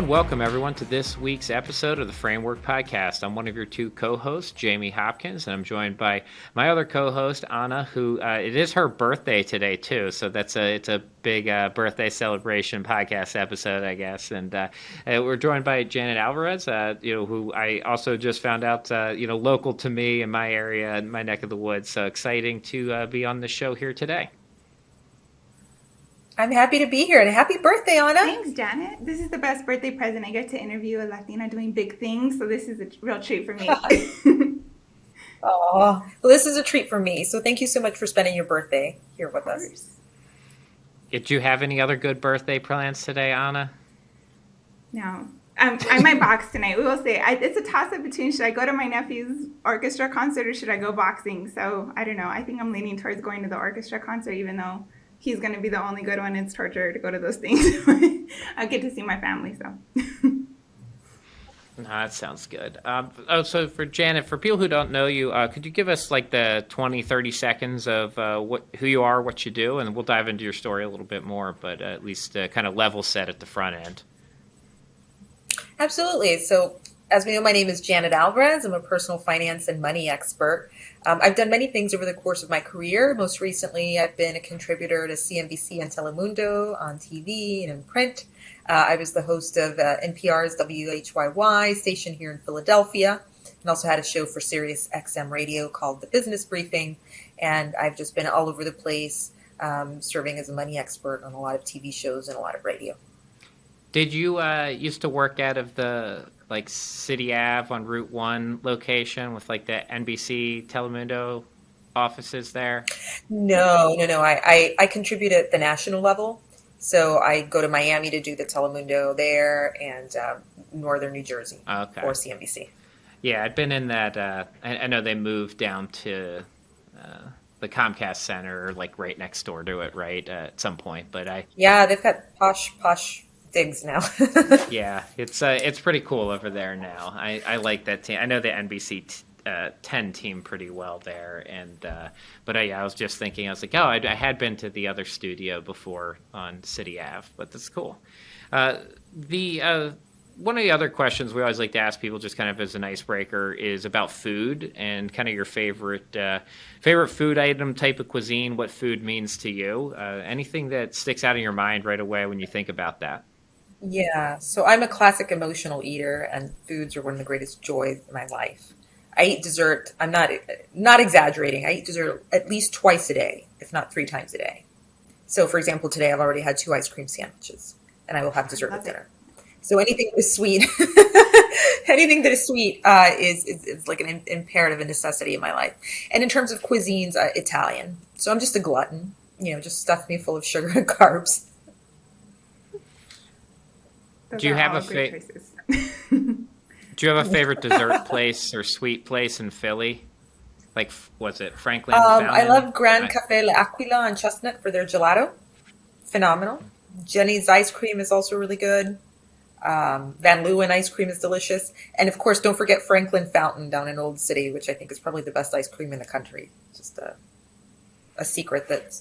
and welcome everyone to this week's episode of the Framework Podcast. I'm one of your two co-hosts, Jamie Hopkins, and I'm joined by my other co-host, Anna, who it is her birthday today too. So it's a big birthday celebration podcast episode, I guess. And we're joined by Janet Alvarez, who I also just found out, local to me in my area, in my neck of the woods. So exciting to be on the show here today. I'm happy to be here, and happy birthday, Anna. Thanks, Janet. This is the best birthday present. I get to interview a Latina doing big things, so this is a real treat for me. Oh, well, this is a treat for me, so thank you so much for spending your birthday here with us. Did you have any other good birthday plans today, Anna? No. I might box tonight. We will see. It's a toss-up between should I go to my nephew's orchestra concert or should I go boxing? So, I don't know. I think I'm leaning towards going to the orchestra concert, even though he's going to be the only good one. It's torture to go to those things. I get to see my family, so. That sounds good. So for Janet, for people who don't know you, could you give us like the 20, 30 seconds of who you are, what you do, and we'll dive into your story a little bit more, but at least kind of level set at the front end. Absolutely. So as we know, my name is Janet Alvarez. I'm a personal finance and money expert. I've done many things over the course of my career. Most recently, I've been a contributor to CNBC and Telemundo on TV and in print. I was the host of NPR's WHYY station here in Philadelphia, and also had a show for Sirius XM Radio called The Business Briefing. And I've just been all over the place, serving as a money expert on a lot of TV shows and a lot of radio. Did you used to work out of the City Ave on Route 1 location with the NBC Telemundo offices there? No. I contribute at the national level. So I go to Miami to do the Telemundo there and Northern New Jersey for CNBC. Yeah, I'd been in that. I know they moved down to the Comcast Center, right next door to it, right, at some point. But they've got posh digs now. Yeah, it's pretty cool over there now. I like that team. I know the NBC 10 team pretty well there, and but I was just thinking, I was like, I had been to the other studio before on City Ave, but that's cool. One of the other questions we always like to ask people, just kind of as an icebreaker, is about food and kind of your favorite food item, type of cuisine, what food means to you. Anything that sticks out in your mind right away when you think about that? Yeah, so I'm a classic emotional eater, and foods are one of the greatest joys in my life. I eat dessert. I'm not exaggerating. I eat dessert at least twice a day, if not 3 times a day. So, for example, today I've already had 2 ice cream sandwiches, and I will have dessert with dinner. So anything that is sweet, is like an imperative and necessity in my life. And in terms of cuisines, Italian. So I'm just a glutton. Just stuff me full of sugar and carbs. Do you have a favorite dessert place or sweet place in Philly? Was it Franklin Fountain? I love Grand Café L'Aquila on Chestnut for their gelato. Phenomenal. Jenny's ice cream is also really good. Van Leeuwen ice cream is delicious. And of course, don't forget Franklin Fountain down in Old City, which I think is probably the best ice cream in the country. Just a secret that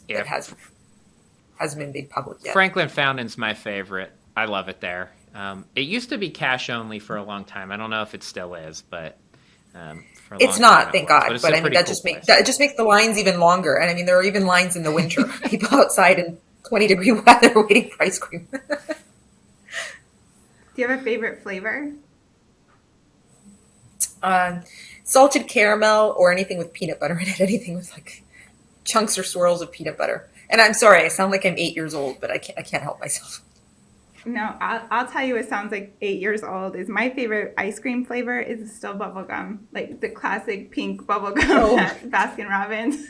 hasn't been made public yet. Franklin Fountain's my favorite. I love it there. It used to be cash only for a long time. I don't know if it still is, but it's not, thank God. But I mean, that just makes the lines even longer. And I mean, there are even lines in the winter. People outside in 20-degree weather waiting for ice cream. Do you have a favorite flavor? Salted caramel or anything with peanut butter in it. Anything with chunks or swirls of peanut butter. And I'm sorry, I sound like I'm 8 years old, but I can't help myself. No, I'll tell you, it sounds like 8 years old. Is my favorite ice cream flavor is still bubble gum, like the classic pink bubble gum at Baskin Robbins.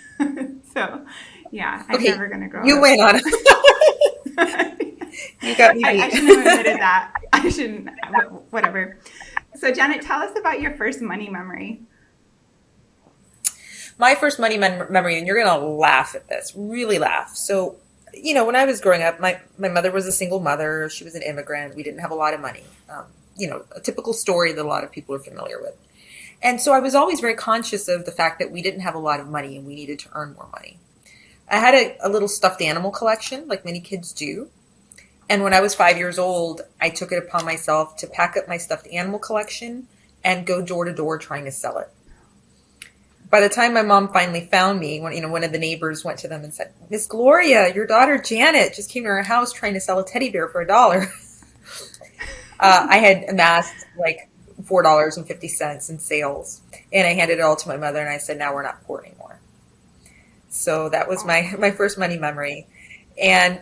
So, yeah, I'm never gonna grow. You win on it. You got me. I shouldn't have admitted that. I shouldn't. Whatever. So, Janet, tell us about your first money memory. My first money memory, and you're gonna laugh at this, really laugh. So, when I was growing up, my mother was a single mother. She was an immigrant. We didn't have a lot of money. A typical story that a lot of people are familiar with. And so I was always very conscious of the fact that we didn't have a lot of money and we needed to earn more money. I had a little stuffed animal collection, like many kids do. And when I was 5 years old, I took it upon myself to pack up my stuffed animal collection and go door to door trying to sell it. By the time my mom finally found me, one of the neighbors went to them and said, "Miss Gloria, your daughter Janet just came to our house trying to sell a teddy bear for $1." I had amassed like $4.50 in sales, and I handed it all to my mother, and I said, "Now we're not poor anymore." So that was my first money memory, and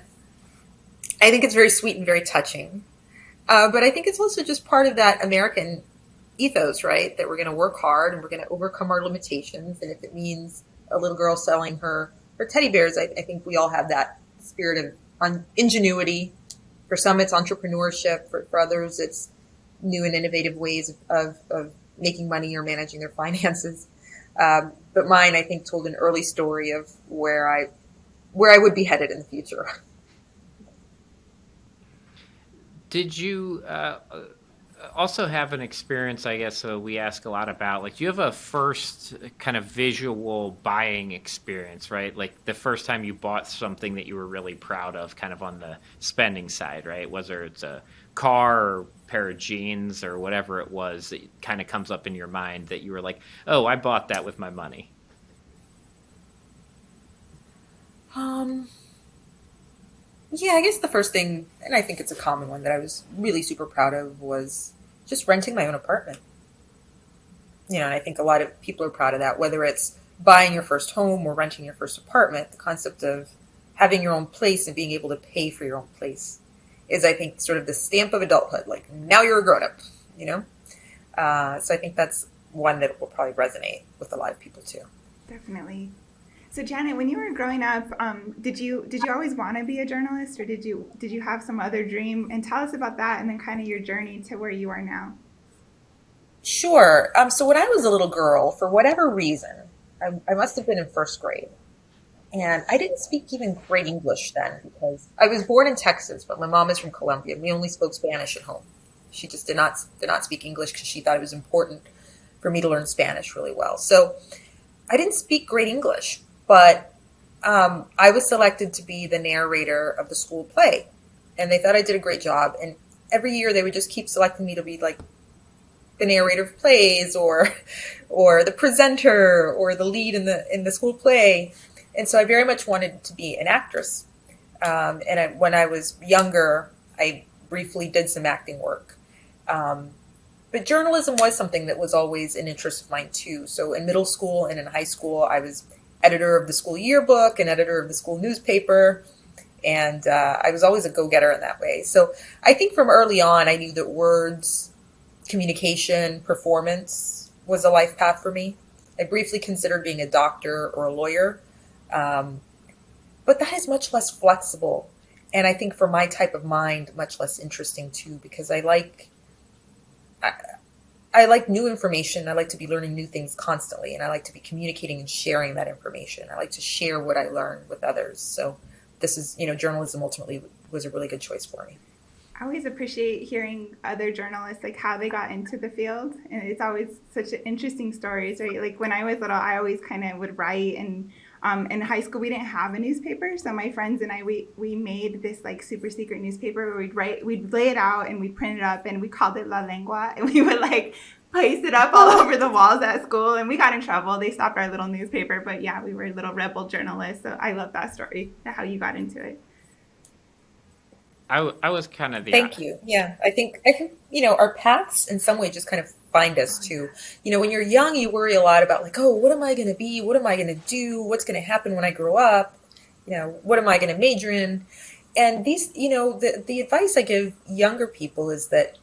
I think it's very sweet and very touching. But I think it's also just part of that American ethos, right? That we're going to work hard and we're going to overcome our limitations. And if it means a little girl selling her teddy bears, I think we all have that spirit of ingenuity. For some, it's entrepreneurship. For others, it's new and innovative ways of making money or managing their finances. But mine, I think, told an early story of where I would be headed in the future. Did you also have an experience, I guess, we ask a lot about, like, do you have a first kind of visual buying experience, right? Like the first time you bought something that you were really proud of, kind of on the spending side, right? Whether it's a car or pair of jeans or whatever it was that kind of comes up in your mind that you were like, oh, I bought that with my money. Yeah, I guess the first thing, and I think it's a common one that I was really super proud of, was just renting my own apartment. And I think a lot of people are proud of that, whether it's buying your first home or renting your first apartment. The concept of having your own place and being able to pay for your own place is, I think, sort of the stamp of adulthood. Like, now you're a grown-up, So I think that's one that will probably resonate with a lot of people too. Definitely. So Janet, when you were growing up, did you always want to be a journalist, or did you have some other dream? And tell us about that, and then kind of your journey to where you are now. Sure. So when I was a little girl, for whatever reason, I must have been in first grade, and I didn't speak even great English then because I was born in Texas, but my mom is from Colombia. We only spoke Spanish at home. She just did not speak English because she thought it was important for me to learn Spanish really well. So I didn't speak great English. But I was selected to be the narrator of the school play, and they thought I did a great job. And every year they would just keep selecting me to be like the narrator of plays, or the presenter, or the lead in the school play. And so I very much wanted to be an actress. When I was younger, I briefly did some acting work. But journalism was something that was always an interest of mine too. So in middle school and in high school, I was editor of the school yearbook and editor of the school newspaper. And I was always a go-getter in that way. So I think from early on, I knew that words, communication, performance was a life path for me. I briefly considered being a doctor or a lawyer. But that is much less flexible. And I think for my type of mind, much less interesting too, because I like new information. I like to be learning new things constantly, and I like to be communicating and sharing that information. I like to share what I learn with others. So this is, journalism ultimately was a really good choice for me. I always appreciate hearing other journalists, like how they got into the field. And it's always such interesting stories, right? Like when I was little, I always kind of would write, and in high school, we didn't have a newspaper. So my friends and I, we made this like super secret newspaper where we'd lay it out and we'd print it up, and we called it La Lengua, and we would like paste it up all over the walls at school, and we got in trouble. They stopped our little newspaper, but yeah, we were little rebel journalists. So I love that story, how you got into it. I was kind of the... Thank you. Yeah, I think our paths in some way just kind of find us too. When you're young, you worry a lot about like, oh, what am I going to be? What am I going to do? What's going to happen when I grow up? What am I going to major in? And these, the advice I give younger people is that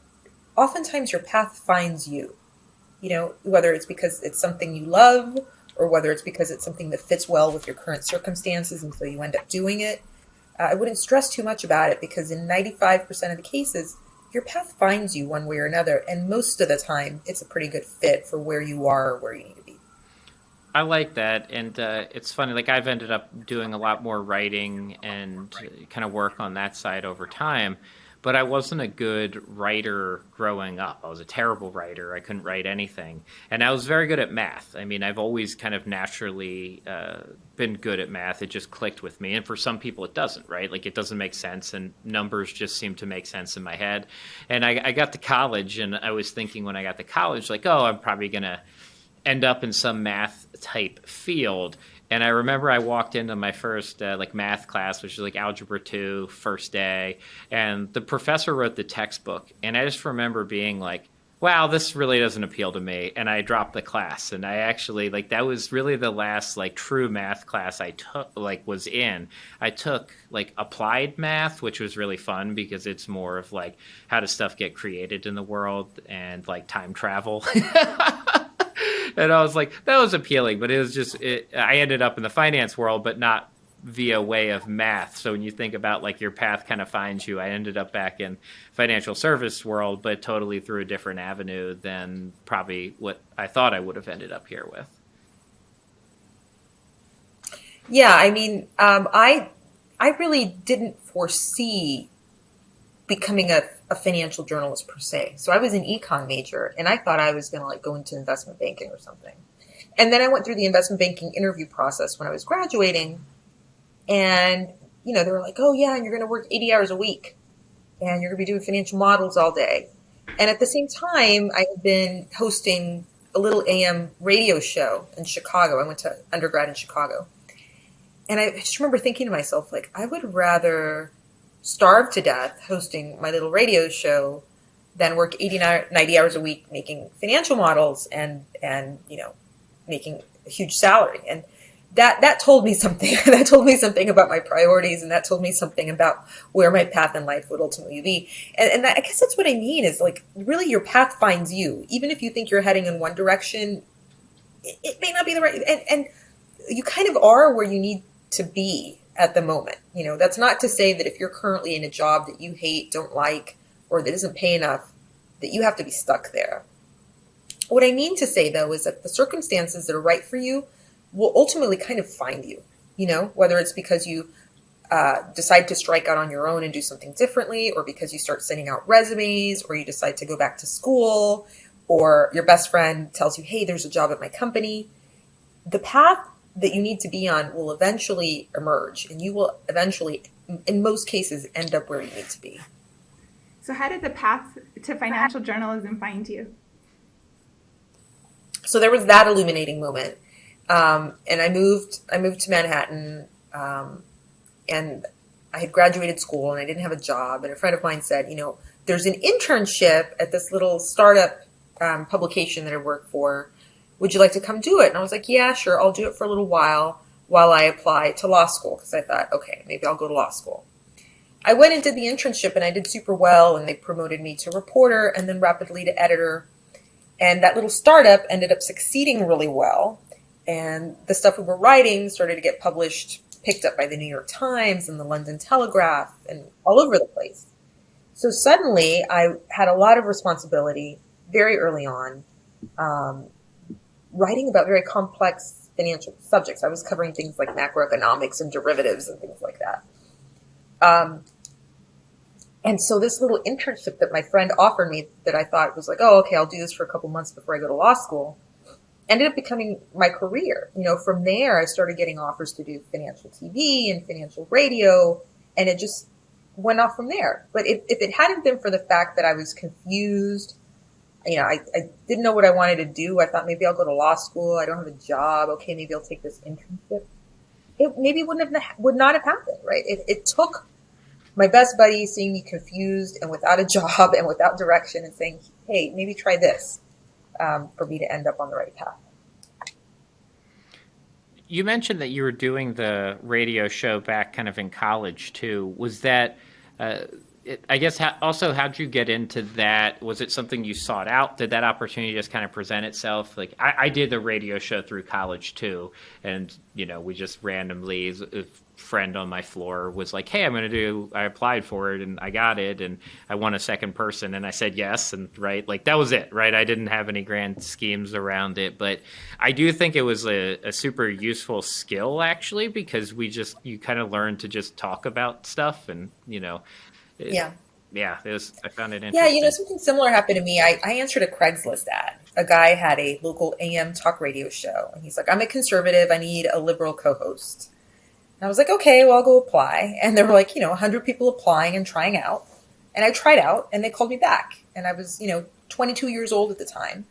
oftentimes your path finds you, whether it's because it's something you love or whether it's because it's something that fits well with your current circumstances, and so you end up doing it. I wouldn't stress too much about it, because in 95% of the cases, your path finds you one way or another. And most of the time, it's a pretty good fit for where you are or where you need to be. I like that. And it's funny, like I've ended up doing a lot more writing and kind of work on that side over time. but I wasn't a good writer growing up. I was a terrible writer. I couldn't write anything. And I was very good at math. I mean, I've always kind of naturally been good at math. It just clicked with me. And for some people, it doesn't, right? Like, it doesn't make sense, and numbers just seem to make sense in my head. And I got to college, and I was thinking when I got to college, like, oh, I'm probably going to end up in some math type field. And I remember I walked into my first like math class, which was like Algebra 2, first day, and the professor wrote the textbook. And I just remember being like, wow, this really doesn't appeal to me. And I dropped the class. And I actually, like, that was really the last like true math class I took, like, was in. I took like applied math, which was really fun because it's more of like how does stuff get created in the world and like time travel. And I was like, that was appealing, but it was just, I ended up in the finance world, but not via way of math. So when you think about like your path kind of finds you, I ended up back in financial service world, but totally through a different avenue than probably what I thought I would have ended up here with. Yeah, I mean, I really didn't foresee becoming a financial journalist per se. So I was an econ major, and I thought I was going to like go into investment banking or something. And then I went through the investment banking interview process when I was graduating, and they were like, "Oh yeah, and you're going to work 80 hours a week, and you're going to be doing financial models all day." And at the same time, I had been hosting a little AM radio show in Chicago. I went to undergrad in Chicago, and I just remember thinking to myself, like, I would rather starve to death hosting my little radio show than work 80, 90 hours a week making financial models and making a huge salary. And that told me something. That told me something about my priorities, and that told me something about where my path in life would ultimately be. And I guess that's what I mean is, like, really your path finds you. Even if you think you're heading in one direction, it may not be the right, and you kind of are where you need to be at the moment. That's not to say that if you're currently in a job that you hate, don't like, or that doesn't pay enough, that you have to be stuck there. What I mean to say, though, is that the circumstances that are right for you will ultimately kind of find you, whether it's because you decide to strike out on your own and do something differently, or because you start sending out resumes, or you decide to go back to school, or your best friend tells you, hey, there's a job at my company. The path that you need to be on will eventually emerge, and you will eventually, in most cases, end up where you need to be. So how did the path to financial journalism find you? So there was that illuminating moment. And I moved to Manhattan, and I had graduated school and I didn't have a job. And a friend of mine said, there's an internship at this little startup publication that I work for. Would you like to come do it? And I was like, yeah, sure. I'll do it for a little while I apply to law school. Because I thought, okay, maybe I'll go to law school. I went and did the internship, and I did super well. And they promoted me to reporter and then rapidly to editor. And that little startup ended up succeeding really well. And the stuff we were writing started to get published, picked up by the New York Times and the London Telegraph and all over the place. So suddenly I had a lot of responsibility very early on, writing about very complex financial subjects. I was covering things like macroeconomics and derivatives and things like that. And so this little internship that my friend offered me that I thought was like, oh, okay, I'll do this for a couple months before I go to law school, ended up becoming my career. From there, I started getting offers to do financial TV and financial radio, and it just went off from there. But if it hadn't been for the fact that I was confused, I didn't know what I wanted to do. I thought maybe I'll go to law school. I don't have a job. Okay, maybe I'll take this internship. It maybe would not have happened, right? It took my best buddy seeing me confused and without a job and without direction and saying, hey, maybe try this, for me to end up on the right path. You mentioned that you were doing the radio show back kind of in college too. Was that, I guess, also, how'd you get into that? Was it something you sought out? Did that opportunity just kind of present itself? Like, I did the radio show through college too. And, we just randomly, a friend on my floor was like, hey, I applied for it and I got it and I won a second person. And I said yes. And right, like that was it, right? I didn't have any grand schemes around it, but I do think it was a super useful skill actually, because you kind of learn to just talk about stuff and, Yeah. yeah, I found it Yeah, interesting. something similar happened to me. I answered a Craigslist ad. A guy had a local AM talk radio show, and he's like, I'm a conservative. I need a liberal co host. And I was like, okay, well, I'll go apply. And there were 100 people applying and trying out. And I tried out, and they called me back. And I was, 22 years old at the time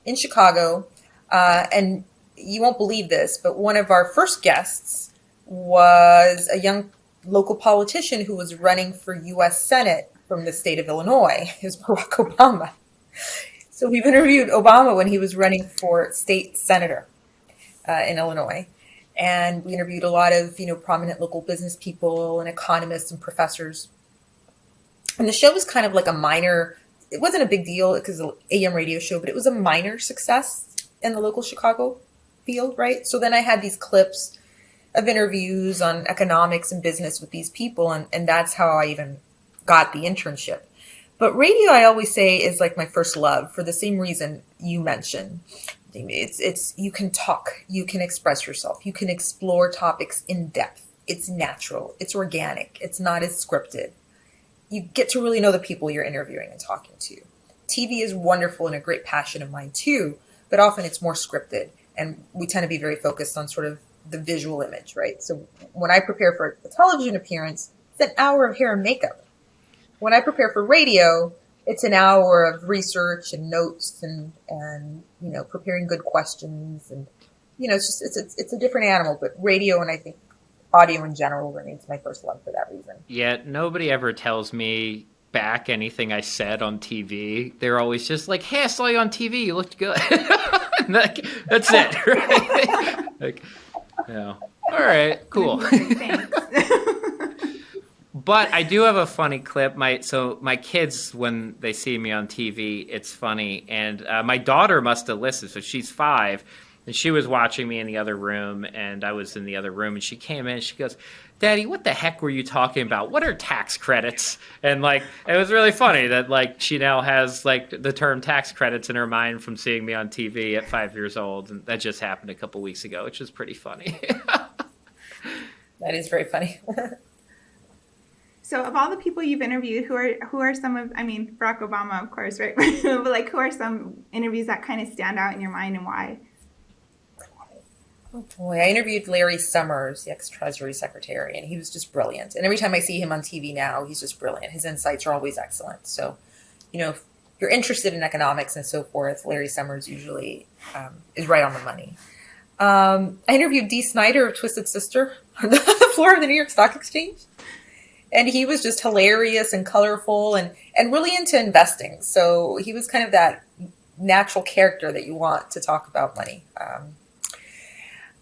in Chicago. And you won't believe this, but one of our first guests was a young local politician who was running for U.S. Senate from the state of Illinois. It was Barack Obama. So we've interviewed Obama when he was running for state senator in Illinois. And we interviewed a lot of, prominent local business people and economists and professors. And the show was kind of like a minor, it wasn't a big deal because it's an AM radio show, but it was a minor success in the local Chicago field, right? So then I had these clips of interviews on economics and business with these people. And that's how I even got the internship. But radio, I always say, is like my first love for the same reason you mentioned. It's you can talk, you can express yourself, you can explore topics in depth. It's natural, it's organic, it's not as scripted. You get to really know the people you're interviewing and talking to. TV is wonderful and a great passion of mine too, but often it's more scripted, and we tend to be very focused on sort of the visual image, right? So when I prepare for a television appearance, it's an hour of hair and makeup. When I prepare for radio, it's an hour of research and notes and preparing good questions, and it's a different animal. But radio, and I think audio in general, remains my first love for that reason. Yeah, nobody ever tells me back anything I said on TV. They're always just like, "Hey, I saw you on TV. You looked good." That's it, right? Like, yeah. All right, cool. Thanks. But I do have a funny clip. My kids, when they see me on TV, it's funny. And my daughter must have listened. So she's 5, and she was watching me in the other room, and I was in the other room. And she came in, and she goes, "Daddy, what the heck were you talking about? What are tax credits?" And it was really funny that she now has the term tax credits in her mind from seeing me on TV at 5 years old, and that just happened a couple weeks ago, which is pretty funny. That is very funny. So of all the people you've interviewed, who are some of, Barack Obama, of course, right? But who are some interviews that kind of stand out in your mind, and why? Oh boy, I interviewed Larry Summers, the ex-Treasury Secretary, and he was just brilliant. And every time I see him on TV now, he's just brilliant. His insights are always excellent. So, if you're interested in economics and so forth, Larry Summers usually is right on the money. I interviewed Dee Snider of Twisted Sister on the floor of the New York Stock Exchange. And he was just hilarious and colorful and really into investing. So he was kind of that natural character that you want to talk about money.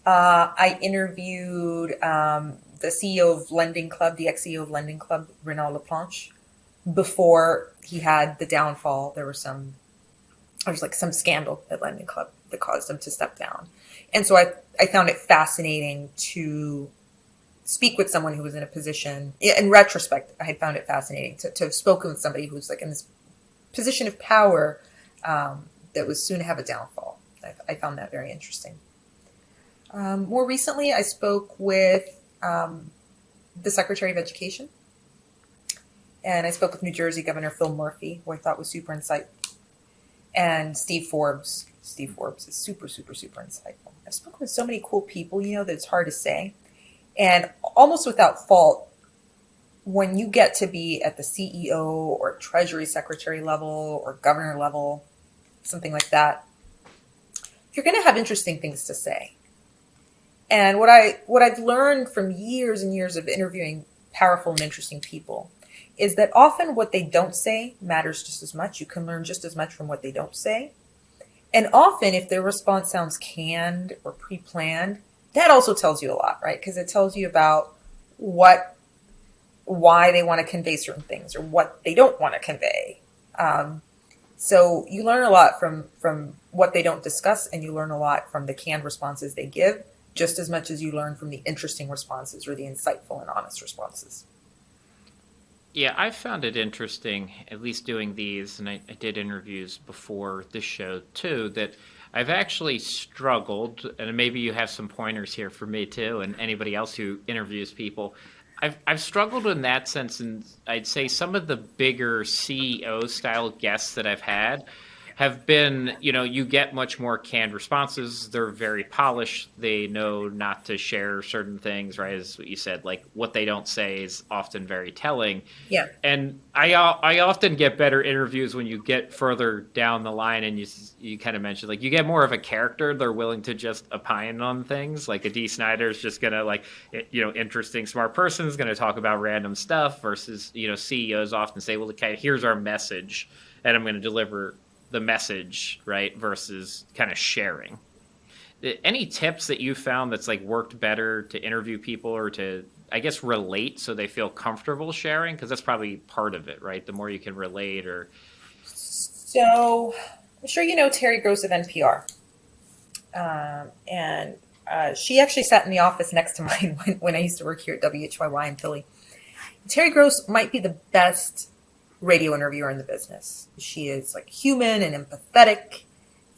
I interviewed the CEO of Lending Club, the ex-CEO of Lending Club, Renaud Laplanche, before he had the downfall. There was some scandal at Lending Club that caused him to step down. And so I found it fascinating to speak with someone who was in a position, in retrospect, I had found it fascinating to have spoken with somebody who's in this position of power that was soon to have a downfall. I found that very interesting. More recently, I spoke with the Secretary of Education, and I spoke with New Jersey Governor Phil Murphy, who I thought was super insightful, and Steve Forbes. Steve Forbes is super, super, super insightful. I've spoken with so many cool people, that it's hard to say. And almost without fault, when you get to be at the CEO or Treasury Secretary level or governor level, something like that, you're going to have interesting things to say. And what I've learned from years and years of interviewing powerful and interesting people is that often what they don't say matters just as much. You can learn just as much from what they don't say. And often if their response sounds canned or pre-planned, that also tells you a lot, right? Because it tells you about why they want to convey certain things or what they don't want to convey. So you learn a lot from what they don't discuss, and you learn a lot from the canned responses they give, just as much as you learn from the interesting responses or the insightful and honest responses. Yeah, I found it interesting, at least doing these, and I did interviews before this show too, that I've actually struggled, and maybe you have some pointers here for me too, and anybody else who interviews people. I've struggled in that sense, and I'd say some of the bigger CEO style guests that I've had have been, you get much more canned responses. They're very polished. They know not to share certain things, right? As what you said, like what they don't say is often very telling. Yeah. And I often get better interviews when you get further down the line, and you kind of mentioned, like, you get more of a character. They're willing to just opine on things. Like a D. Snyder's just gonna, like, interesting, smart person is gonna talk about random stuff versus, CEOs often say, well, okay, here's our message, and I'm going to deliver the message, right, versus kind of sharing. Any tips that you found that's like worked better to interview people or to, I guess, relate so they feel comfortable sharing? Because that's probably part of it, right? The more you can relate or... So I'm sure you know Terry Gross of NPR. And she actually sat in the office next to mine when I used to work here at WHYY in Philly. Terry Gross might be the best radio interviewer in the business. She is like human and empathetic,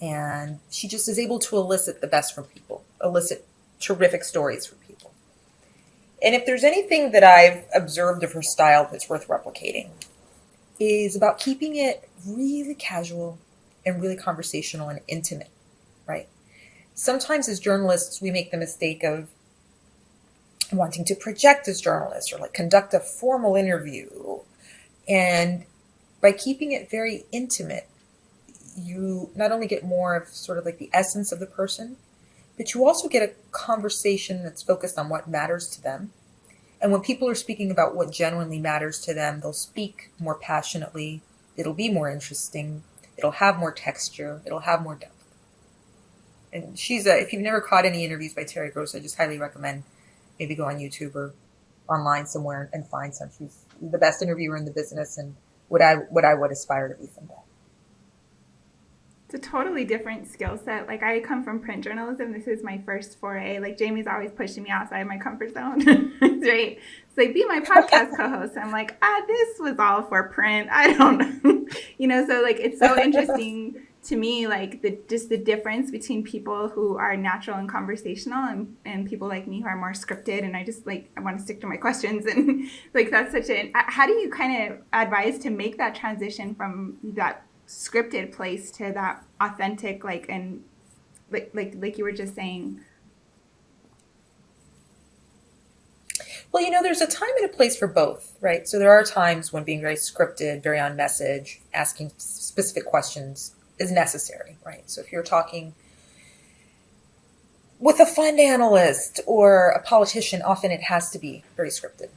and she just is able to elicit the best from people, elicit terrific stories from people. And if there's anything that I've observed of her style that's worth replicating, is about keeping it really casual and really conversational and intimate, right? Sometimes as journalists, we make the mistake of wanting to project as journalists or like conduct a formal interview. And by keeping it very intimate, you not only get more of sort of like the essence of the person, but you also get a conversation that's focused on what matters to them. And when people are speaking about what genuinely matters to them, they'll speak more passionately. It'll be more interesting. It'll have more texture. It'll have more depth. And if you've never caught any interviews by Terry Gross, I just highly recommend maybe go on YouTube or online somewhere and find some. She's the best interviewer in the business and what I would aspire to be someday. It's a totally different skill set. Like, I come from print journalism. This is my first foray. Like, Jamie's always pushing me outside my comfort zone. It's right. It's like, be my podcast co-host. I'm like, this was all for print. I don't know. So like, it's so interesting to me, like the difference between people who are natural and conversational and people like me who are more scripted. And I just I want to stick to my questions. And like, that's how do you kind of advise to make that transition from that scripted place to that authentic, like you were just saying? Well, there's a time and a place for both, right? So there are times when being very scripted, very on message, asking specific questions is necessary, right? So if you're talking with a fund analyst or a politician, often it has to be very scripted.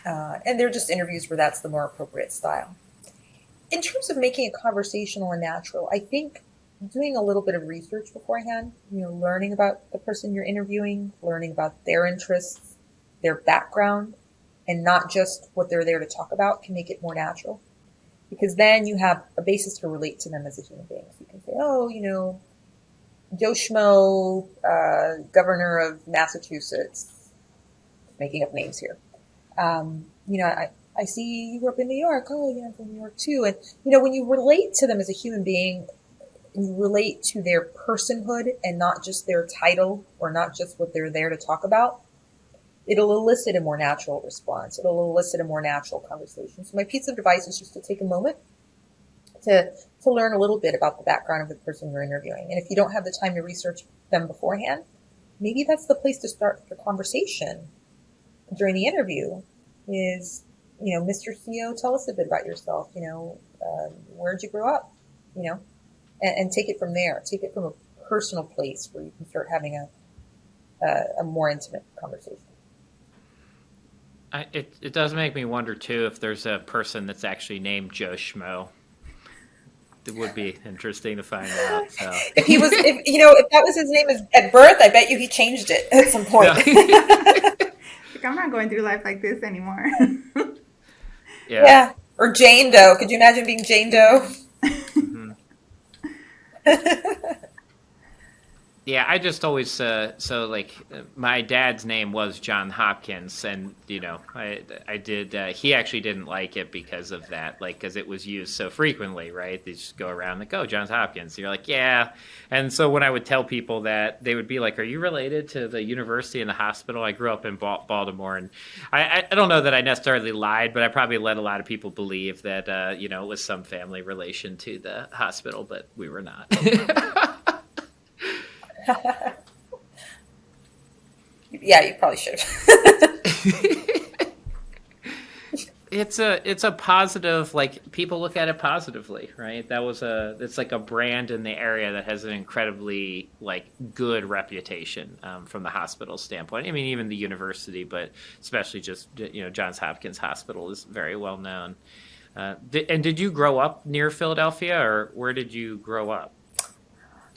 And there are just interviews where that's the more appropriate style. In terms of making it conversational and natural, I think doing a little bit of research beforehand, learning about the person you're interviewing, learning about their interests, their background, and not just what they're there to talk about can make it more natural. Because then you have a basis to relate to them as a human being. So you can say, Joe Schmo, governor of Massachusetts, making up names here. I see you grew up in New York. Oh, yeah, I'm from New York too. And, when you relate to them as a human being, you relate to their personhood and not just their title or not just what they're there to talk about, it'll elicit a more natural response. It'll elicit a more natural conversation. So my piece of advice is just to take a moment to learn a little bit about the background of the person you're interviewing. And if you don't have the time to research them beforehand, maybe that's the place to start the conversation during the interview is, Mr. CEO, tell us a bit about yourself. Where'd you grow up? And take it from there. Take it from a personal place where you can start having a more intimate conversation. It does make me wonder too if there's a person that's actually named Joe Schmo. It would be interesting to find out. So. If that was his name at birth, I bet you he changed it at some point. Like, I'm not going through life like this anymore. Yeah. Or Jane Doe. Could you imagine being Jane Doe? Mm-hmm. Yeah, I just always my dad's name was John Hopkins, and I did. He actually didn't like it because of that, like because it was used so frequently, right? They just go around like, "Oh, Johns Hopkins." You're like, "Yeah," and so when I would tell people that, they would be like, "Are you related to the university and the hospital?" I grew up in Baltimore, and I don't know that I necessarily lied, but I probably led a lot of people believe that it was some family relation to the hospital, but we were not. Yeah, you probably should have. It's a positive, like people look at it positively, right? It's like a brand in the area that has an incredibly like good reputation, from the hospital standpoint. I mean, even the university, but especially just Johns Hopkins Hospital is very well known. Did you grow up near Philadelphia, or where did you grow up?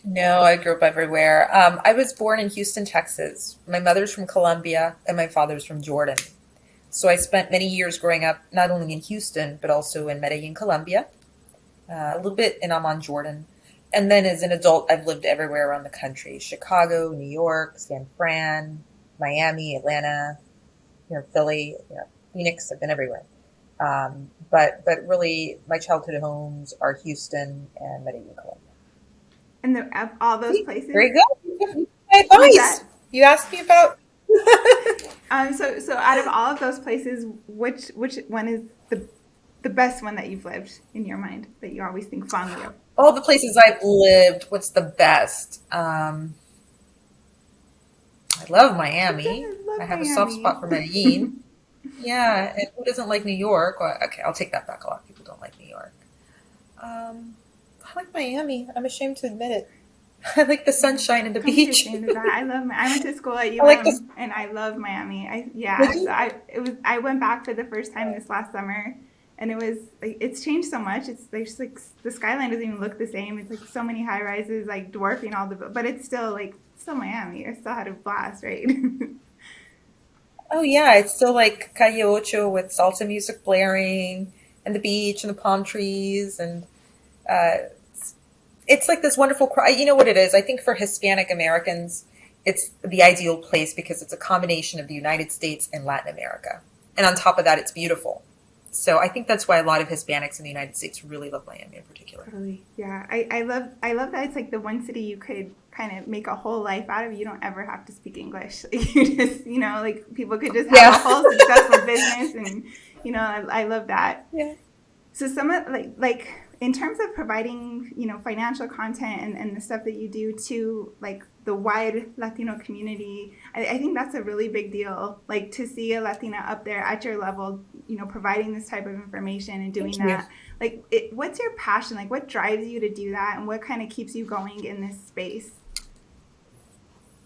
No, I grew up everywhere. I was born in Houston, Texas. My mother's from Colombia and my father's from Jordan. So I spent many years growing up not only in Houston, but also in Medellin, Colombia, a little bit in Amman, Jordan. And then as an adult, I've lived everywhere around the country: Chicago, New York, San Fran, Miami, Atlanta, Philly, Phoenix. I've been everywhere. But really, my childhood homes are Houston and Medellin, Colombia. And of all those See, places, very good. My was advice. that You asked me about. so out of all of those places, which one is the best one that you've lived in your mind that you always think fondly of? All the places I've lived, what's the best? I love Miami. I love I have a soft Miami. spot for Medellin. Yeah, and who doesn't like New York? Well, okay, I'll take that back. A lot of people don't like New York. I like Miami. I'm ashamed to admit it. I like the sunshine and the Don't be beach. ashamed of that. I went to school at I like this. UM and I love Miami. Did you? I went back for the first time this last summer, and it was like it's changed so much. It's there's like the skyline doesn't even look the same. It's like so many high rises like dwarfing all the, but it's still like still Miami. I still had a blast, right? Oh yeah, it's still like Calle Ocho with salsa music blaring and the beach and the palm trees and uh, it's like this wonderful. You know what it is? I think for Hispanic Americans, it's the ideal place because it's a combination of the United States and Latin America, and on top of that, it's beautiful. So I think that's why a lot of Hispanics in the United States really love Miami in particular. Totally. Yeah. I love that it's like the one city you could kind of make a whole life out of. You don't ever have to speak English. Like you just, like people could just have a Yeah. whole successful business and I love that. Yeah. So some of like in terms of providing, financial content and the stuff that you do to like the wide Latino community, I think that's a really big deal. Like to see a Latina up there at your level, providing this type of information and doing Thank you. that. Like, what's your passion? Like, what drives you to do that, and what kind of keeps you going in this space?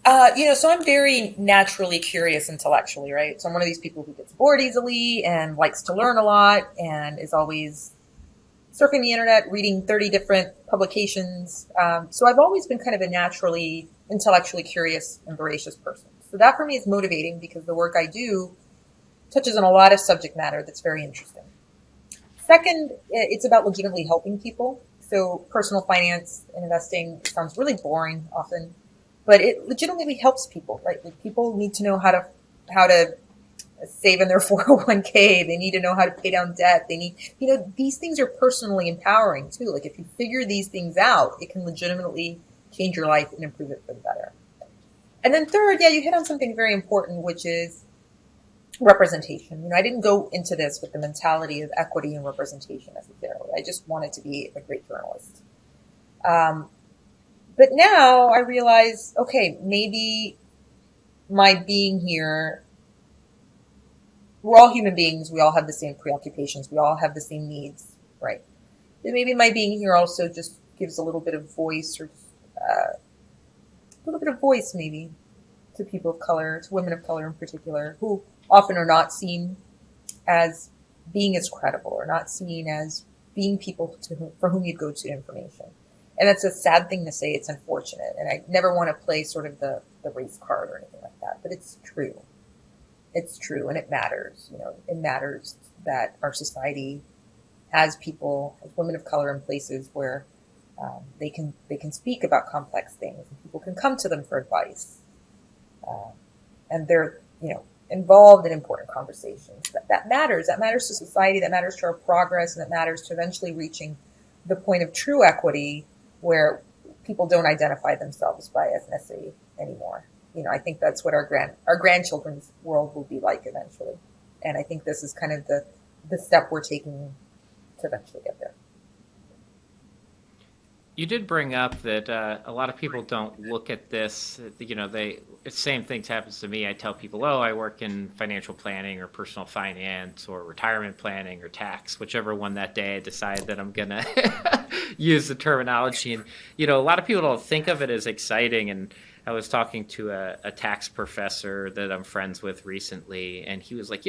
So I'm very naturally curious intellectually, right? So I'm one of these people who gets bored easily and likes to learn a lot and is always surfing the internet, reading 30 different publications. So I've always been kind of a naturally intellectually curious and voracious person. So that for me is motivating because the work I do touches on a lot of subject matter that's very interesting. Second, it's about legitimately helping people. So personal finance and investing sounds really boring often, but it legitimately helps people, right? Like people need to know how to save in their 401k. They need to know how to pay down debt. They need, these things are personally empowering too. Like if you figure these things out, it can legitimately change your life and improve it for the better. And then third, yeah, you hit on something very important, which is representation. I didn't go into this with the mentality of equity and representation necessarily. I just wanted to be a great journalist. But now I realize, okay, maybe my being here, we're all human beings. We all have the same preoccupations. We all have the same needs, right? But maybe my being here also just gives a little bit of voice or a little bit of voice maybe to people of color, to women of color in particular, who often are not seen as being as credible or not seen as being people for whom you'd go to information. And that's a sad thing to say. It's unfortunate. And I never want to play sort of the race card or anything like that. But it's true. It's true. And it matters. It matters that our society has people, has women of color in places where They can speak about complex things, and people can come to them for advice, and they're involved in important conversations. That matters. That matters to society. That matters to our progress, and that matters to eventually reaching the point of true equity, where people don't identify themselves by ethnicity anymore. I think that's what our grandchildren's world will be like eventually, and I think this is kind of the step we're taking to eventually get there. You did bring up that a lot of people don't look at this. The same thing happens to me. I tell people, oh, I work in financial planning or personal finance or retirement planning or tax, whichever one that day I decide that I'm going to use the terminology. And, a lot of people don't think of it as exciting. And I was talking to a tax professor that I'm friends with recently, and he was like,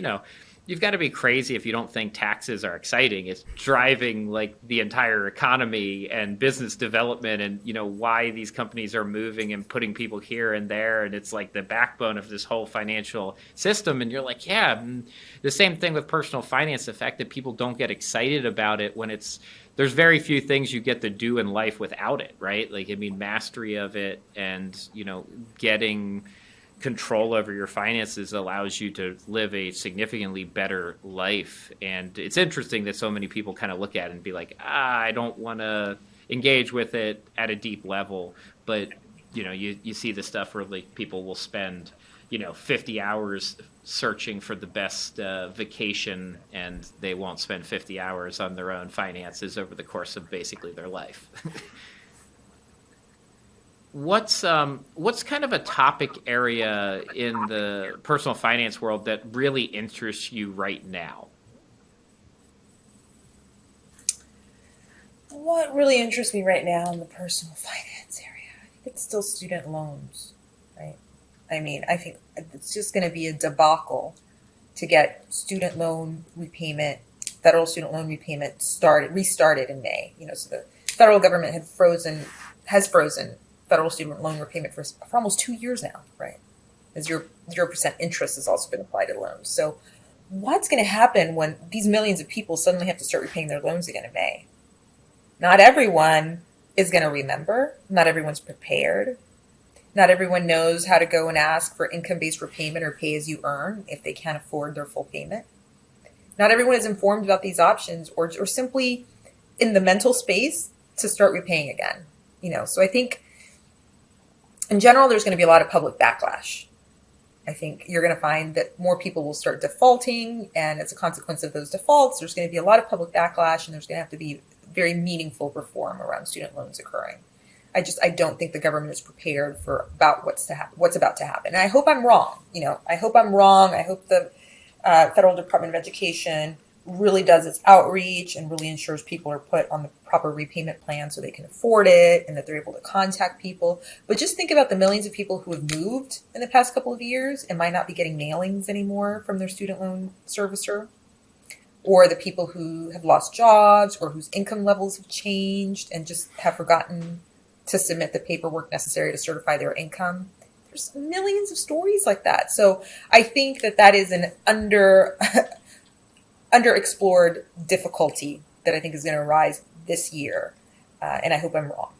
you've got to be crazy if you don't think taxes are exciting. It's driving like the entire economy and business development, and why these companies are moving and putting people here and there, and it's like the backbone of this whole financial system. And you're like, yeah, the same thing with personal finance. The fact that people don't get excited about it when there's very few things you get to do in life without it, right? Like, mastery of it and getting control over your finances allows you to live a significantly better life. And it's interesting that so many people kind of look at it and be like, I don't want to engage with it at a deep level. But you see the stuff where like people will spend 50 hours searching for the best vacation, and they won't spend 50 hours on their own finances over the course of basically their life. What's kind of a topic area in the personal finance world that really interests you right now? What really interests me right now in the personal finance area, I think it's still student loans, right? I think it's just going to be a debacle to get federal student loan repayment restarted in May. So the federal government has frozen federal student loan repayment for almost 2 years now, right? As 0% interest has also been applied to loans. So what's going to happen when these millions of people suddenly have to start repaying their loans again in May? Not everyone is going to remember. Not everyone's prepared. Not everyone knows how to go and ask for income-based repayment or pay-as-you-earn if they can't afford their full payment. Not everyone is informed about these options or simply in the mental space to start repaying again. So I think in general, there's going to be a lot of public backlash. I think you're going to find that more people will start defaulting, and as a consequence of those defaults, there's going to be a lot of public backlash, and there's going to have to be very meaningful reform around student loans occurring. I don't think the government is prepared for what's about to happen. And I hope I'm wrong. I hope I'm wrong. I hope the Federal Department of Education really does its outreach and really ensures people are put on the proper repayment plan so they can afford it and that they're able to contact people. But just think about the millions of people who have moved in the past couple of years and might not be getting mailings anymore from their student loan servicer, or the people who have lost jobs or whose income levels have changed and just have forgotten to submit the paperwork necessary to certify their income. There's millions of stories like that. So I think that is an underexplored difficulty that I think is going to arise this year. And I hope I'm wrong.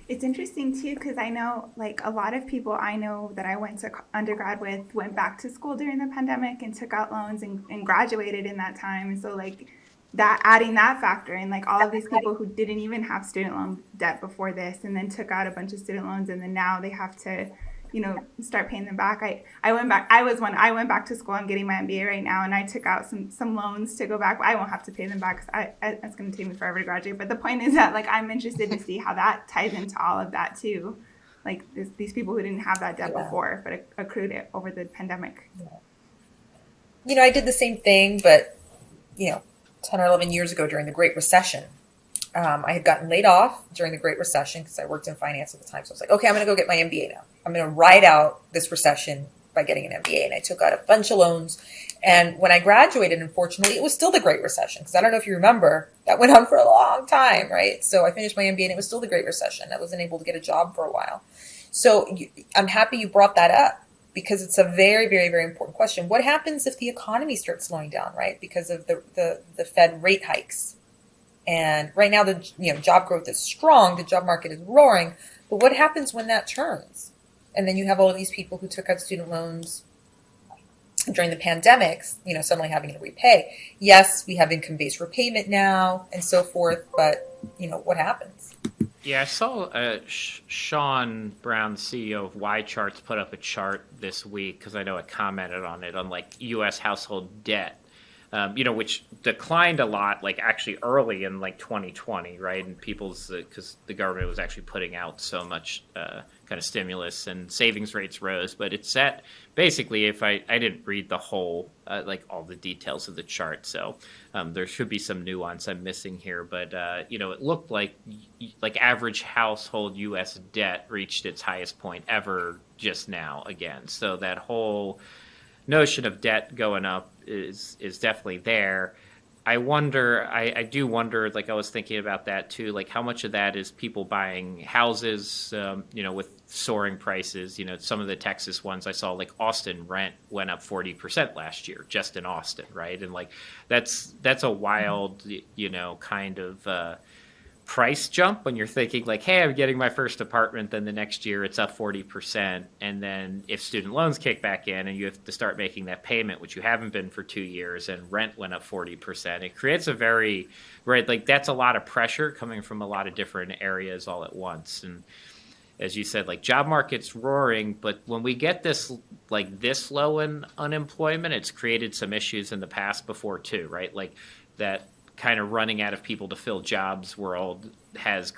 It's interesting too, because I know like a lot of people I know that I went to undergrad with went back to school during the pandemic and took out loans and graduated in that time. And so like that, adding that factor in, like all of these people who didn't even have student loan debt before this and then took out a bunch of student loans, and then now they have to start paying them back. I went back to school. I'm getting my MBA right now, and I took out some loans to go back. I won't have to pay them back because it's going to take me forever to graduate. But the point is that like I'm interested to see how that ties into all of that too. Like these people who didn't have that debt before, but accrued it over the pandemic. Yeah. I did the same thing, but 10 or 11 years ago during the Great Recession. I had gotten laid off during the Great Recession because I worked in finance at the time. So I was like, okay, I'm going to go get my MBA now. I'm going to ride out this recession by getting an MBA. And I took out a bunch of loans. And when I graduated, unfortunately, it was still the Great Recession. Because I don't know if you remember, that went on for a long time, right? So I finished my MBA and it was still the Great Recession. I wasn't able to get a job for a while. So I'm happy you brought that up, because it's a very, very, very important question. What happens if the economy starts slowing down, right? Because of the Fed rate hikes. And right now, the job growth is strong, the job market is roaring. But what happens when that turns? And then you have all of these people who took out student loans during the pandemics, suddenly having to repay. Yes, we have income-based repayment now and so forth, but what happens? Yeah, I saw Sean Brown, CEO of Y Charts, put up a chart this week because I know I commented on it on like U.S. household debt, which declined a lot, like actually early in like 2020, right? And people's because the government was actually putting out so much kind of stimulus and savings rates rose, but it's at basically, if I didn't read the whole like all the details of the chart, so there should be some nuance I'm missing here, but it looked like average household U.S. debt reached its highest point ever just now again. So that whole notion of debt going up is definitely there. I do wonder, like I was thinking about that too, like how much of that is people buying houses, with soaring prices. Some of the Texas ones I saw, like Austin rent went up 40% last year, just in Austin, right? And like that's a wild, kind of price jump when you're thinking like, hey, I'm getting my first apartment, then the next year it's up 40%. And then if student loans kick back in and you have to start making that payment, which you haven't been for 2 years, and rent went up 40%, it creates that's a lot of pressure coming from a lot of different areas all at once. And as you said, like job market's roaring, but when we get this low in unemployment, it's created some issues in the past before too, right? Like that kind of running out of people to fill jobs world has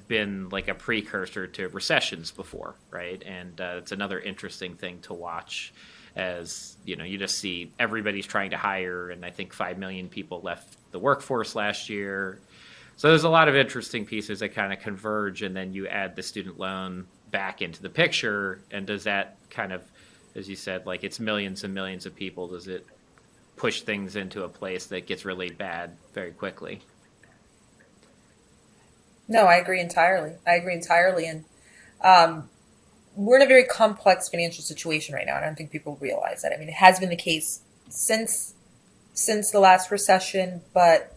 been like a precursor to recessions before, right? And it's another interesting thing to watch as, you just see everybody's trying to hire, and I think 5 million people left the workforce last year. So there's a lot of interesting pieces that kind of converge, and then you add the student loan back into the picture, and does that kind of, as you said, like it's millions and millions of people, does it push things into a place that gets really bad very quickly? No, I agree entirely. And we're in a very complex financial situation right now. And I don't think people realize that. I mean, it has been the case since the last recession, but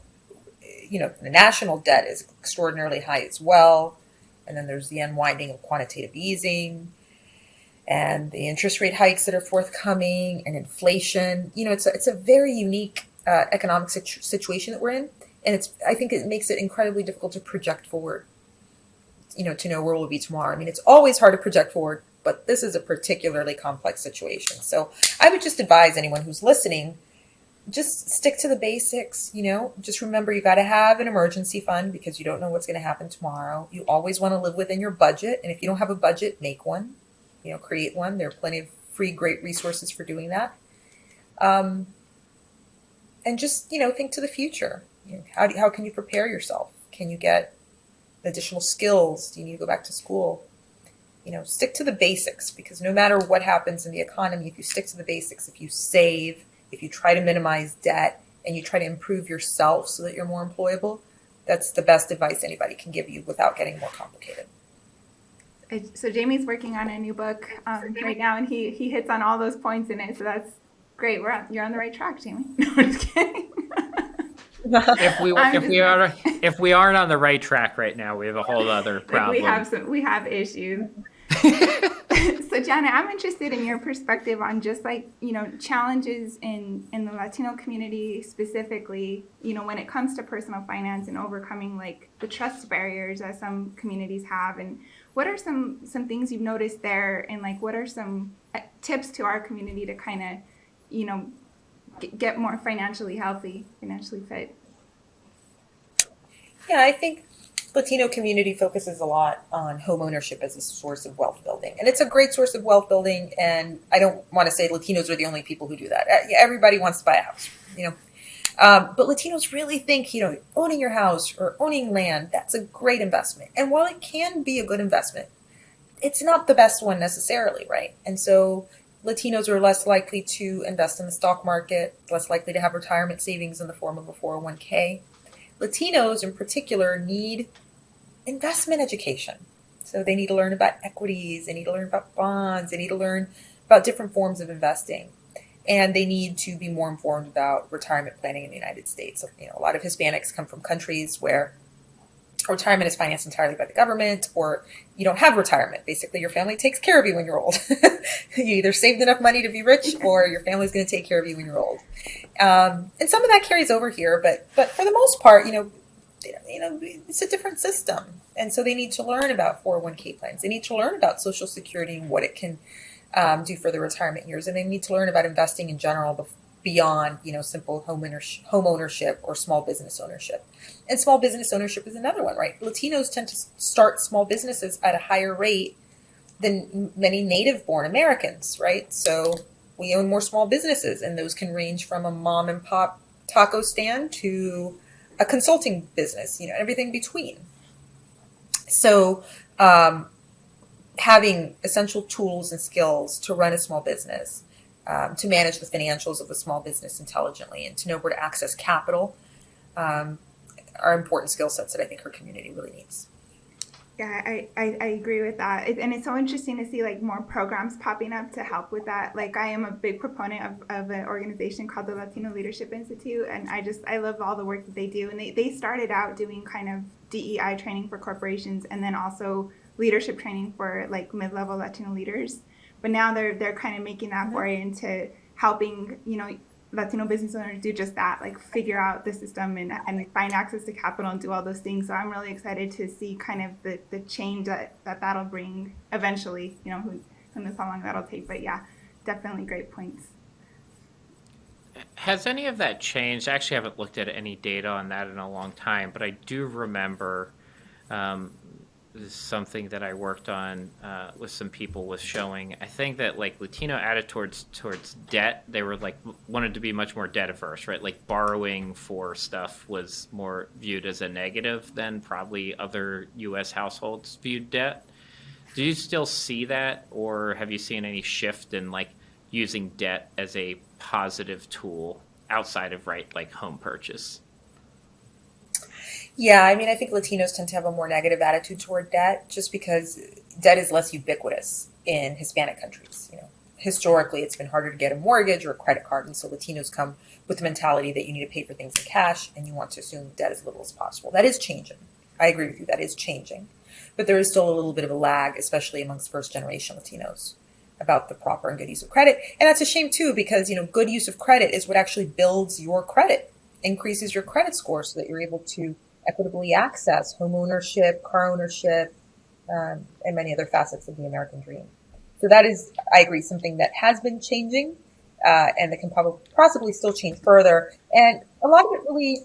the national debt is extraordinarily high as well. And then there's the unwinding of quantitative easing and the interest rate hikes that are forthcoming, and inflation. It's a very unique economic situation that we're in, and I think it makes it incredibly difficult to project forward. To know where we'll be tomorrow. I mean, it's always hard to project forward, but this is a particularly complex situation. So I would just advise anyone who's listening, just stick to the basics. Just remember you got to have an emergency fund because you don't know what's going to happen tomorrow. You always want to live within your budget, and if you don't have a budget, make one. Create one. There are plenty of free, great resources for doing that. And just, think to the future. How can you prepare yourself? Can you get additional skills? Do you need to go back to school? Stick to the basics, because no matter what happens in the economy, if you stick to the basics, if you save, if you try to minimize debt, and you try to improve yourself so that you're more employable, that's the best advice anybody can give you without getting more complicated. So Jamie's working on a new book right now, and he hits on all those points in it. So that's great. You're on the right track, Jamie. No, I'm just kidding. If we aren't on the right track right now, we have a whole other problem. We have issues. So Janet, I'm interested in your perspective on just challenges in the Latino community specifically, when it comes to personal finance and overcoming the trust barriers that some communities have, and what are some things you've noticed there, and what are some tips to our community to kind of, get more financially healthy, financially fit? Yeah, I think Latino community focuses a lot on home ownership as a source of wealth building. And it's a great source of wealth building. And I don't want to say Latinos are the only people who do that. Everybody wants to buy a house, But Latinos really think, owning your house or owning land, that's a great investment. And while it can be a good investment, it's not the best one necessarily, right? And so Latinos are less likely to invest in the stock market, less likely to have retirement savings in the form of a 401k. Latinos in particular need investment education. So they need to learn about equities, they need to learn about bonds, they need to learn about different forms of investing. and they need to be more informed about retirement planning in the United States. So, a lot of Hispanics come from countries where retirement is financed entirely by the government, or you don't have retirement. Basically, your family takes care of you when you're old. You either saved enough money to be rich, or your family's going to take care of you when you're old. And some of that carries over here, but for the most part, it's a different system, and so they need to learn about 401k plans. They need to learn about Social Security and what it can do for the retirement years, and they need to learn about investing in general beyond simple home ownership or small business ownership. And small business ownership is another one, right? Latinos tend to start small businesses at a higher rate than many native-born Americans, right? So we own more small businesses, and those can range from a mom and pop taco stand to a consulting business, everything between. So having essential tools and skills to run a small business, to manage the financials of a small business intelligently, and to know where to access capital are important skill sets that I think our community really needs. Yeah, I agree with that. And it's so interesting to see more programs popping up to help with that. I am a big proponent of an organization called the Latino Leadership Institute. And I love all the work that they do. And they started out doing kind of DEI training for corporations, and then also leadership training for mid-level Latino leaders. But now they're kind of making that foray into helping, Latino business owners do just that, figure out the system and find access to capital and do all those things. So I'm really excited to see kind of the change that'll bring eventually. Who knows how long that'll take, but yeah, definitely great points. Has any of that changed? I actually haven't looked at any data on that in a long time, but I do remember something that I worked on with some people was showing. I think that Latino attitude towards debt, they were wanted to be much more debt averse, right? Borrowing for stuff was more viewed as a negative than probably other U.S. households viewed debt. Do you still see that, or have you seen any shift in using debt as a positive tool outside of home purchase? Yeah, I think Latinos tend to have a more negative attitude toward debt, just because debt is less ubiquitous in Hispanic countries. Historically, it's been harder to get a mortgage or a credit card, and so Latinos come with the mentality that you need to pay for things in cash, and you want to assume debt as little as possible. That is changing. I agree with you. That is changing, but there is still a little bit of a lag, especially amongst first-generation Latinos, about the proper and good use of credit. And that's a shame too, because good use of credit is what actually builds your credit, increases your credit score, so that you're able to equitably access home ownership, car ownership, and many other facets of the American dream. So that is, I agree, something that has been changing, and that can possibly still change further. And a lot of it really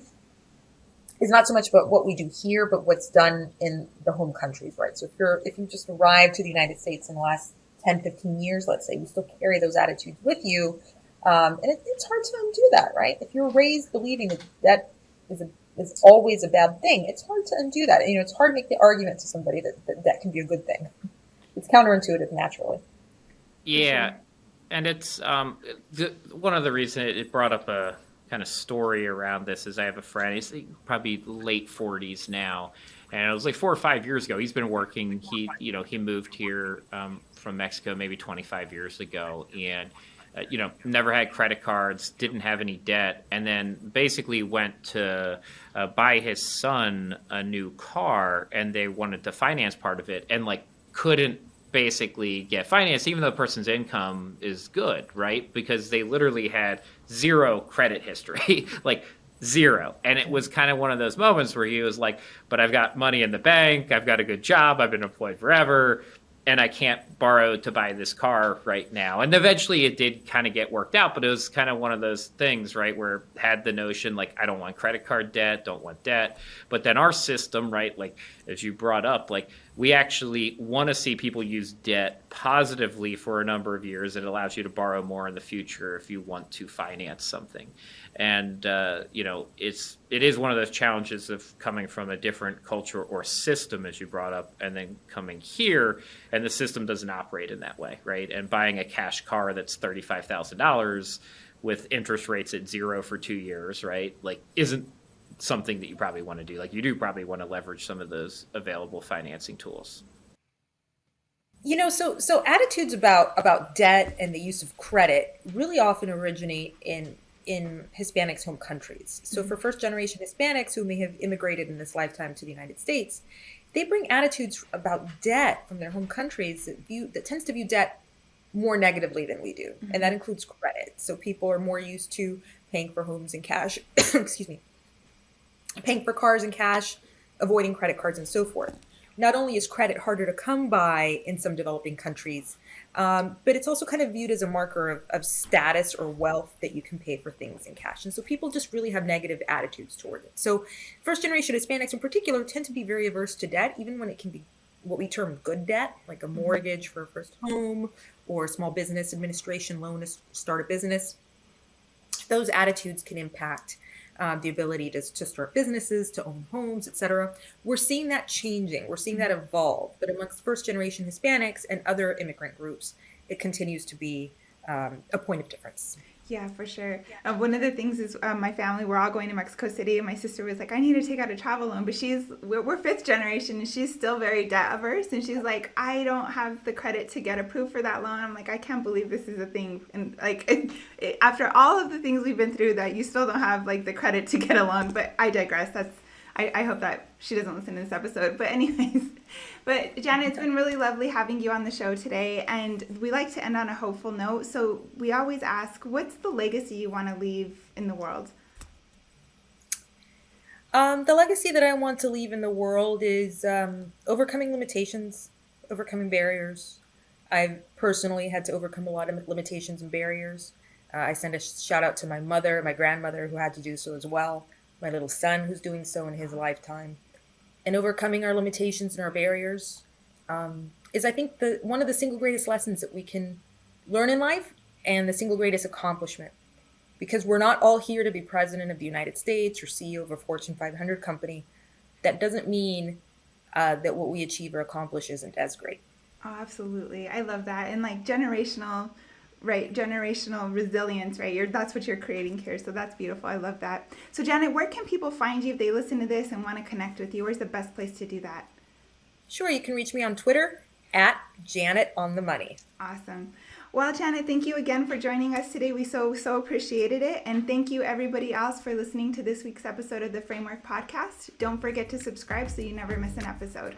is not so much about what we do here, but what's done in the home countries, right? So if you just arrived to the United States in the last 10, 15 years, let's say, you still carry those attitudes with you. And it's hard to undo that, right? If you're raised believing that is always a bad thing, it's hard to undo that. It's hard to make the argument to somebody that can be a good thing. It's counterintuitive naturally. Yeah. Sure. And it's one of the reasons it brought up a kind of story around this is I have a friend, he's probably late 40s now. And it was 4 or 5 years ago. He's been working. He moved here from Mexico maybe 25 years ago, and never had credit cards, didn't have any debt, and then basically went to buy his son a new car, and they wanted to finance part of it, and couldn't basically get financed, even though the person's income is good, right? Because they literally had zero credit history, zero. And it was kind of one of those moments where he was like, but I've got money in the bank, I've got a good job, I've been employed forever, and I can't borrow to buy this car right now. And eventually it did kind of get worked out, but it was kind of one of those things, right, where had the notion, I don't want credit card debt, don't want debt. But then our system, right, as you brought up, we actually want to see people use debt positively for a number of years. It allows you to borrow more in the future if you want to finance something. And, it is one of those challenges of coming from a different culture or system, as you brought up, and then coming here, and the system doesn't operate in that way, right? And buying a cash car that's $35,000 with interest rates at 0 for 2 years, right? Isn't something that you probably want to do. You do probably want to leverage some of those available financing tools. So attitudes about debt and the use of credit really often originate in Hispanics' home countries. So for first generation Hispanics who may have immigrated in this lifetime to the United States, they bring attitudes about debt from their home countries that tends to view debt more negatively than we do, and that includes credit. So people are more used to paying for homes in cash, excuse me, paying for cars in cash, avoiding credit cards, and so forth. Not only is credit harder to come by in some developing countries, but it's also kind of viewed as a marker of status or wealth that you can pay for things in cash. And so people just really have negative attitudes toward it. So first generation Hispanics in particular tend to be very averse to debt, even when it can be what we term good debt, like a mortgage for a first home or a small business administration loan to start a business. Those attitudes can impact the ability to start businesses, to own homes, etc. We're seeing that changing. We're seeing that evolve. But amongst first generation Hispanics and other immigrant groups, it continues to be a point of difference. Yeah, for sure. One of the things is my family, we're all going to Mexico City, and my sister was like, I need to take out a travel loan. But we're fifth generation, and she's still very debt averse. And she's like, I don't have the credit to get approved for that loan. I'm like, I can't believe this is a thing. And like, after all of the things we've been through, that you still don't have like the credit to get a loan. But I digress. I hope that she doesn't listen to this episode. But anyways, but Janet, it's been really lovely having you on the show today. And we like to end on a hopeful note. So we always ask, what's the legacy you want to leave in the world? The legacy that I want to leave in the world is overcoming limitations, overcoming barriers. I've personally had to overcome a lot of limitations and barriers. I send a shout out to my mother, my grandmother, who had to do so as well, my little son, who's doing so in his lifetime. And overcoming our limitations and our barriers is, I think, one of the single greatest lessons that we can learn in life, and the single greatest accomplishment. Because we're not all here to be president of the United States or CEO of a Fortune 500 company. That doesn't mean that what we achieve or accomplish isn't as great. Oh, absolutely. I love that. And like generational resilience, right? That's what you're creating here. So that's beautiful. I love that. So Janet, where can people find you if they listen to this and want to connect with you? Where's the best place to do that? Sure, you can reach me on Twitter at Janet on the Money. Awesome. Well, Janet, thank you again for joining us today. We so appreciated it. And thank you everybody else for listening to this week's episode of the Framework Podcast. Don't forget to subscribe so you never miss an episode.